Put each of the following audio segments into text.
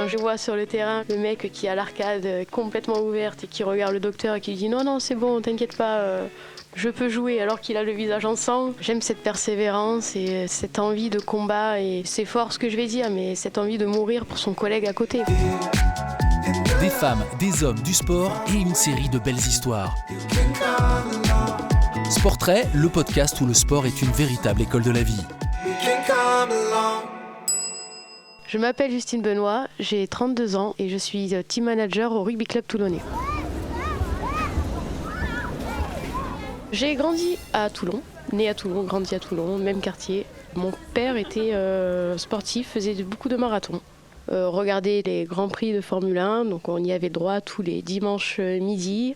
je vois sur le terrain le mec qui a l'arcade complètement ouverte et qui regarde le docteur et qui lui dit non c'est bon, t'inquiète pas, je peux jouer alors qu'il a le visage en sang. J'aime cette persévérance et cette envie de combat, et c'est fort ce que je vais dire, mais cette envie de mourir pour son collègue à côté. Des femmes, des hommes, du sport et une série de belles histoires. Sportrait, le podcast où le sport est une véritable école de la vie. Je m'appelle Justine Benoît, j'ai 32 ans et je suis team manager au rugby club toulonnais. J'ai grandi à Toulon, né à Toulon, grandi à Toulon, même quartier. Mon père était sportif, faisait beaucoup de marathons. Regardait les grands prix de Formule 1, donc on y avait droit tous les dimanches midi,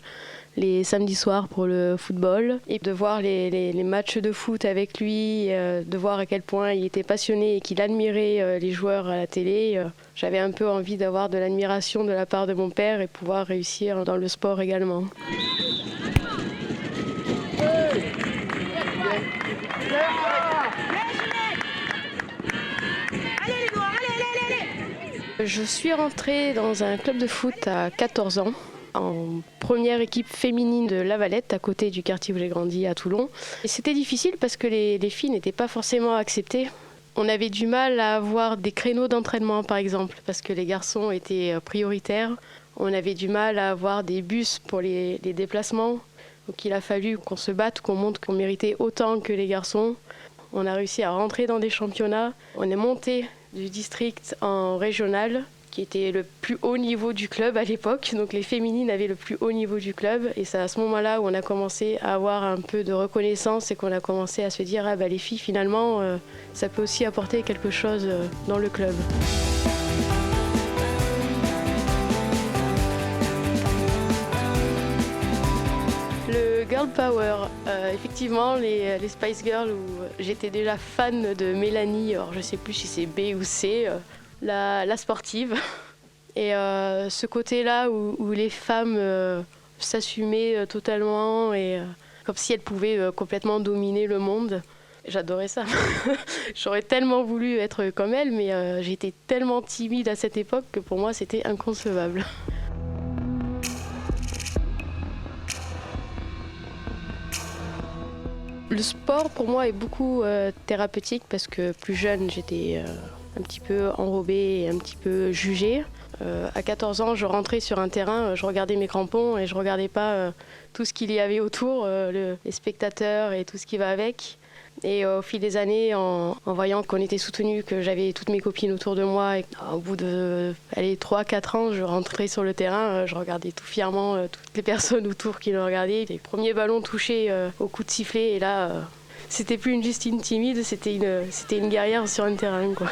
les samedis soirs pour le football, et de voir les matchs de foot avec lui, de voir à quel point il était passionné et qu'il admirait les joueurs à la télé. J'avais un peu envie d'avoir de l'admiration de la part de mon père et pouvoir réussir dans le sport également. Je suis rentrée dans un club de foot à 14 ans, en première équipe féminine de La Valette, à côté du quartier où j'ai grandi à Toulon. Et c'était difficile parce que les filles n'étaient pas forcément acceptées. On avait du mal à avoir des créneaux d'entraînement, par exemple, parce que les garçons étaient prioritaires. On avait du mal à avoir des bus pour les déplacements. Donc il a fallu qu'on se batte, qu'on montre qu'on méritait autant que les garçons. On a réussi à rentrer dans des championnats. On est monté du district en régional, qui était le plus haut niveau du club à l'époque. Donc les féminines avaient le plus haut niveau du club. Et c'est à ce moment-là où on a commencé à avoir un peu de reconnaissance et qu'on a commencé à se dire les filles, finalement, ça peut aussi apporter quelque chose dans le club. Le girl power, effectivement, les Spice Girls, où j'étais déjà fan de Mélanie, alors je ne sais plus si c'est B ou C, la sportive. Et ce côté-là où les femmes s'assumaient totalement, et comme si elles pouvaient complètement dominer le monde. J'adorais ça. J'aurais tellement voulu être comme elles, mais j'étais tellement timide à cette époque que pour moi c'était inconcevable. Le sport pour moi est beaucoup thérapeutique parce que plus jeune j'étais un petit peu enrobée et un petit peu jugée. À 14 ans je rentrais sur un terrain, je regardais mes crampons et je regardais pas tout ce qu'il y avait autour, les spectateurs et tout ce qui va avec. Et au fil des années, en voyant qu'on était soutenus, que j'avais toutes mes copines autour de moi, et au bout de 3-4 ans, je rentrais sur le terrain, je regardais tout fièrement toutes les personnes autour qui le regardaient. Les premiers ballons touchés au coup de sifflet, et là, c'était plus une Justine timide, c'était une guerrière sur un terrain, quoi.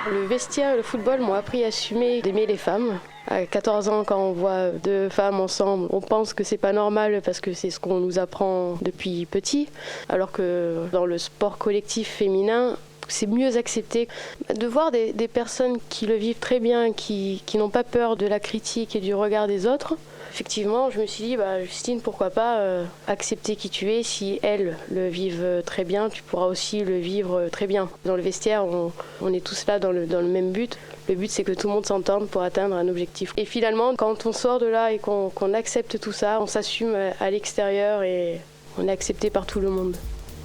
Le vestiaire, le football m'ont appris à assumer d'aimer les femmes. À 14 ans, quand on voit deux femmes ensemble, on pense que c'est pas normal parce que c'est ce qu'on nous apprend depuis petit. Alors que dans le sport collectif féminin, c'est mieux accepté. De voir des personnes qui le vivent très bien, qui n'ont pas peur de la critique et du regard des autres, effectivement, je me suis dit, Justine, pourquoi pas accepter qui tu es. Si elles le vivent très bien, tu pourras aussi le vivre très bien. Dans le vestiaire, on est tous là dans le même but. Le but, c'est que tout le monde s'entende pour atteindre un objectif. Et finalement, quand on sort de là et qu'on accepte tout ça, on s'assume à l'extérieur et on est accepté par tout le monde.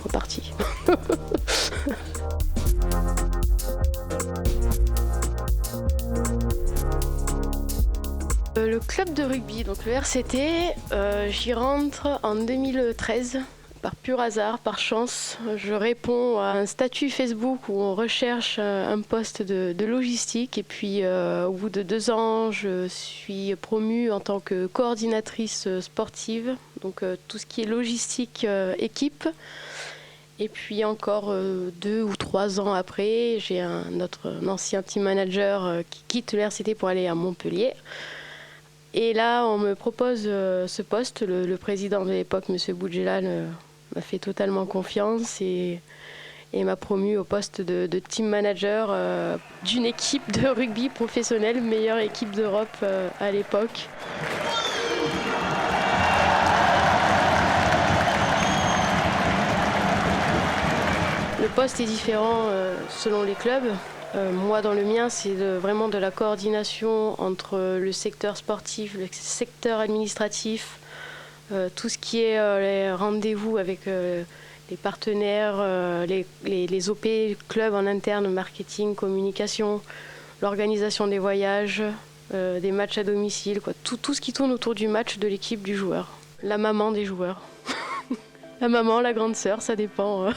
En partie. Le club de rugby, donc le RCT, j'y rentre en 2013. Par pur hasard, par chance, je réponds à un statut Facebook où on recherche un poste de logistique. Et puis, au bout de 2 ans, je suis promue en tant que coordinatrice sportive. Donc, tout ce qui est logistique équipe. Et puis, encore 2 ou 3 ans après, j'ai un ancien team manager qui quitte le RCT pour aller à Montpellier. Et là, on me propose ce poste. Le président de l'époque, M. Boudjelal, m'a fait totalement confiance et m'a promu au poste de team manager d'une équipe de rugby professionnelle, meilleure équipe d'Europe à l'époque. Le poste est différent selon les clubs. Moi, dans le mien, c'est vraiment de la coordination entre le secteur sportif, le secteur administratif, tout ce qui est les rendez-vous avec les partenaires, les OP, clubs en interne, marketing, communication, l'organisation des voyages, des matchs à domicile, quoi. Tout ce qui tourne autour du match de l'équipe du joueur. La maman des joueurs. La maman, la grande sœur, ça dépend.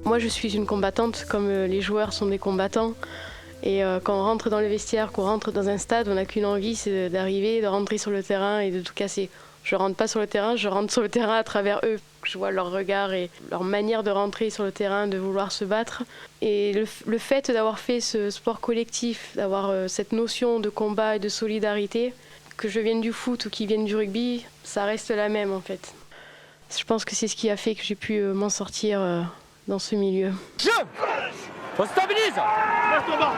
Moi, je suis une combattante, comme les joueurs sont des combattants. Et quand on rentre dans le vestiaire, qu'on rentre dans un stade, on n'a qu'une envie, c'est d'arriver, de rentrer sur le terrain et de tout casser. Je rentre pas sur le terrain, je rentre sur le terrain à travers eux. Je vois leur regard et leur manière de rentrer sur le terrain, de vouloir se battre. Et le fait d'avoir fait ce sport collectif, d'avoir cette notion de combat et de solidarité, que je vienne du foot ou qu'ils viennent du rugby, ça reste la même en fait. Je pense que c'est ce qui a fait que j'ai pu m'en sortir dans ce milieu. On stabilise. Reste en bas.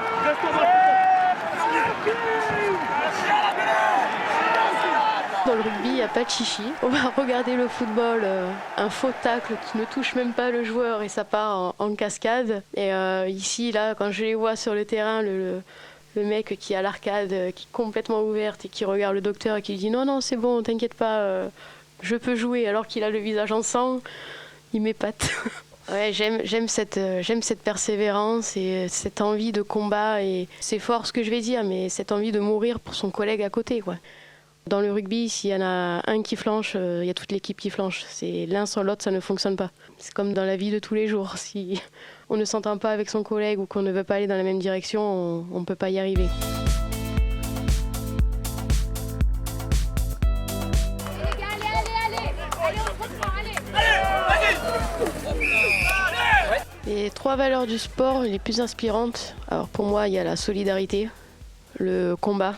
Dans le rugby, il n'y a pas de chichi. On va regarder le football, un faux tacle qui ne touche même pas le joueur et ça part en cascade. Et ici, là, quand je les vois sur le terrain, le mec qui a l'arcade, qui est complètement ouverte et qui regarde le docteur et qui lui dit « Non, c'est bon, t'inquiète pas, je peux jouer », alors qu'il a le visage en sang, il m'épate. Ouais, j'aime cette persévérance et cette envie de combat. Et c'est fort ce que je vais dire, mais cette envie de mourir pour son collègue à côté, quoi. Dans le rugby, s'il y en a un qui flanche, il y a toute l'équipe qui flanche. C'est l'un sans l'autre, ça ne fonctionne pas. C'est comme dans la vie de tous les jours. Si on ne s'entend pas avec son collègue ou qu'on ne veut pas aller dans la même direction, on ne peut pas y arriver. Les 3 valeurs du sport les plus inspirantes, alors pour moi, il y a la solidarité, le combat.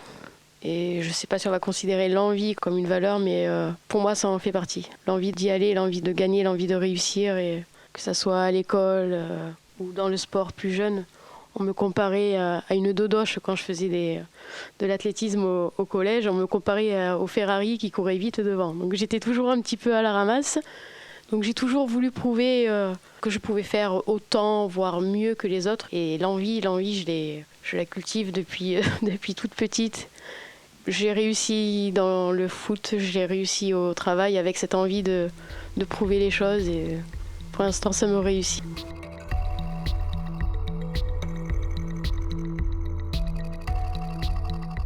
Et je ne sais pas si on va considérer l'envie comme une valeur, mais pour moi, ça en fait partie. L'envie d'y aller, l'envie de gagner, l'envie de réussir, et que ça soit à l'école ou dans le sport plus jeune. On me comparait à une dodoche quand je faisais de l'athlétisme au collège. On me comparait au Ferrari qui courait vite devant. Donc j'étais toujours un petit peu à la ramasse. Donc j'ai toujours voulu prouver que je pouvais faire autant, voire mieux que les autres. Et l'envie, je la cultive depuis toute petite. J'ai réussi dans le foot, j'ai réussi au travail avec cette envie de prouver les choses. Et pour l'instant, ça me réussit.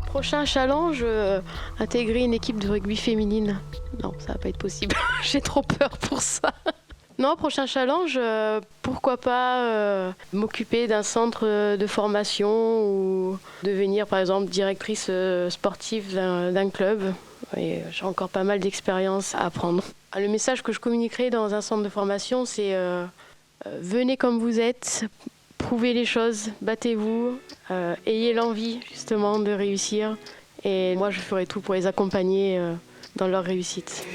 Prochain challenge, intégrer une équipe de rugby féminine. Non, ça va pas être possible. J'ai trop peur pour ça. Non, prochain challenge, pourquoi pas m'occuper d'un centre de formation ou devenir par exemple directrice sportive d'un club. Et j'ai encore pas mal d'expérience à apprendre. Le message que je communiquerai dans un centre de formation, c'est venez comme vous êtes, prouvez les choses, battez-vous, ayez l'envie justement de réussir. Et moi, je ferai tout pour les accompagner dans leur réussite.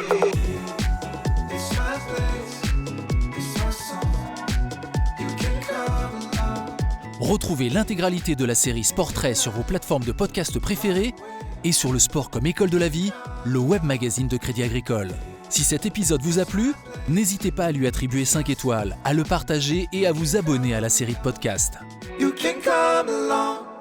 Retrouvez l'intégralité de la série Sportrait sur vos plateformes de podcast préférées et sur Le Sport comme école de la vie, le web magazine de Crédit Agricole. Si cet épisode vous a plu, n'hésitez pas à lui attribuer 5 étoiles, à le partager et à vous abonner à la série de podcasts. You can come along.